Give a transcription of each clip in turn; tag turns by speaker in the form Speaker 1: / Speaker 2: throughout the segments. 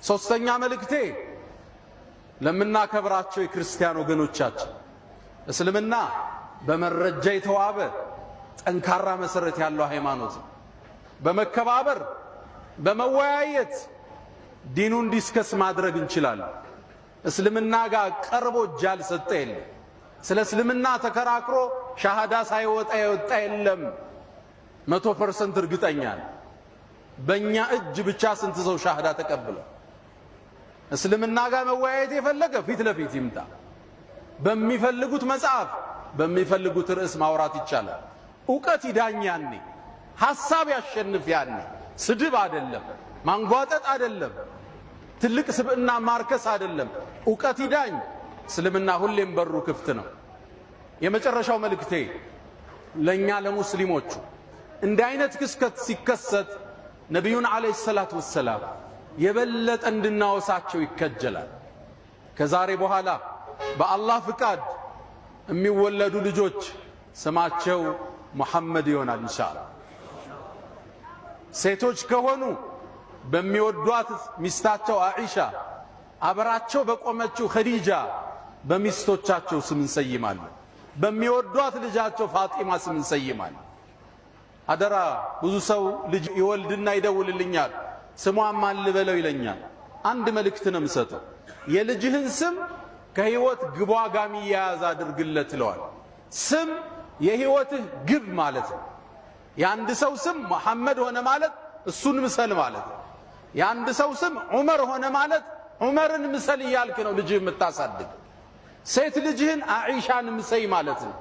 Speaker 1: ሶስተኛ መልእክቴ ለምናከብራቸው የክርስቲያን ወገኖቻችን እስልምና በመረጃ የተዋበ ጠንካራ መሰረት ያለው ሃይማኖት በመከባበር በመወያየት ዲኑን ዲስከስ ማድረግ እንችላለን። እስልምና ጋር ቀርቦ ጃል ሰጠ የለም። ስለ እስልምና ተከራክሮ ሻሃዳ ሳይወጣ የወጣ የለም። 100% እርግጠኛ ነኝ። በእኛ እጅ ብቻ ስንት ሰው ሻሃዳ ተቀበለ? እስልምና ጋር መወያየት የፈለገ ፊት ለፊት ይምጣ። በሚፈልጉት መጽሐፍ በሚፈልጉት ርዕስ ማውራት ይቻላል። ዕውቀት ይዳኝ ያኔ፣ ሐሳብ ያሸንፍ ያኔ። ስድብ አይደለም፣ ማንጓጠጥ አይደለም፣ ትልቅ ስብዕና ማርከስ አይደለም። ዕውቀት ይዳኝ። እስልምና ሁሌም በሩ ክፍት ነው። የመጨረሻው መልእክቴ ለኛ ለሙስሊሞቹ እንዲህ አይነት ክስተት ሲከሰት ነቢዩን ዓለይሂ ሰላቱ ወሰላም የበለጠ እንድናወሳቸው ይከጀላል። ከዛሬ በኋላ በአላህ ፍቃድ የሚወለዱ ልጆች ስማቸው ሙሐመድ ይሆናል ኢንሻአላህ። ሴቶች ከሆኑ በሚወዷት ሚስታቸው አኢሻ፣ አብራቸው በቆመችው ኸዲጃ በሚስቶቻቸው ስም እንሰይማለን። በሚወዷት ልጃቸው ፋጢማ ስም እንሰይማለን። አደራ ብዙ ሰው ልጅ ይወልድና ይደውልልኛል፣ ስሟን ማን ልበለው ይለኛል። አንድ መልእክት ነው የምሰጠው፣ የልጅህን ስም ከህይወት ግቧ ጋር የሚያያዝ አድርግለት ይለዋል። ስም የህይወትህ ግብ ማለት ነው። የአንድ ሰው ስም መሐመድ ሆነ ማለት እሱን ምሰል ማለት ነው። የአንድ ሰው ስም ዑመር ሆነ ማለት ዑመርን ምሰል እያልክ ነው ልጅህ የምታሳድግ። ሴት ልጅህን አኢሻን ምሰይ ማለት ነው።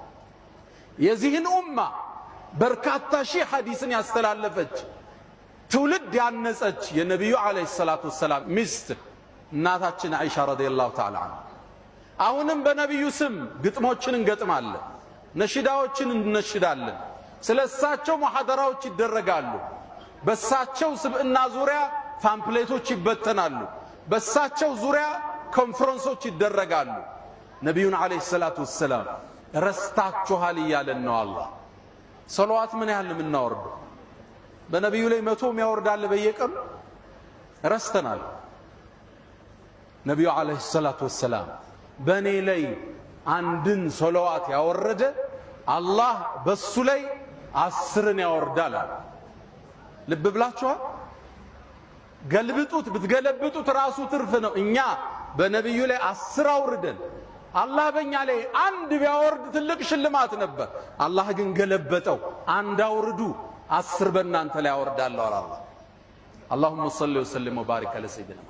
Speaker 1: የዚህን ኡማ በርካታ ሺህ ሐዲስን ያስተላለፈች ትውልድ ያነጸች የነቢዩ ዓለይሂ ሰላቱ ወሰላም ሚስት እናታችን አኢሻ ረዲየላሁ ተዓላ ዐንሃ። አሁንም በነቢዩ ስም ግጥሞችን እንገጥማለን፣ ነሽዳዎችን እንነሽዳለን። ስለ እሳቸው ሙሐደራዎች ይደረጋሉ። በእሳቸው ስብዕና ዙሪያ ፓምፕሌቶች ይበተናሉ። በእሳቸው ዙሪያ ኮንፈረንሶች ይደረጋሉ። ነቢዩን ዓለይሂ ሰላቱ ወሰላም ረስታችኋል እያለን ነው አላህ። ሰለዋት ምን ያህል የምናወርደው? በነቢዩ ላይ 100 ያወርዳል በየቀኑ። ረስተናል። ነቢዩ ዓለይሂ ሰላቱ ወሰላም በእኔ ላይ አንድን ሰለዋት ያወረደ አላህ በሱ ላይ 10ን ያወርዳል። ልብ ብላችኋል? ገልብጡት፣ ብትገለብጡት ራሱ ትርፍ ነው። እኛ በነቢዩ ላይ 10 አውርደን አላህ በእኛ ላይ አንድ ቢያወርድ ትልቅ ሽልማት ነበር። አላህ ግን ገለበጠው። አንድ አውርዱ 10 በእናንተ ላይ አወርዳለሁ አለ አላህ። አላሁመ ሰሊ ወሰሊም ወባሪክ ዐለ ሰይድና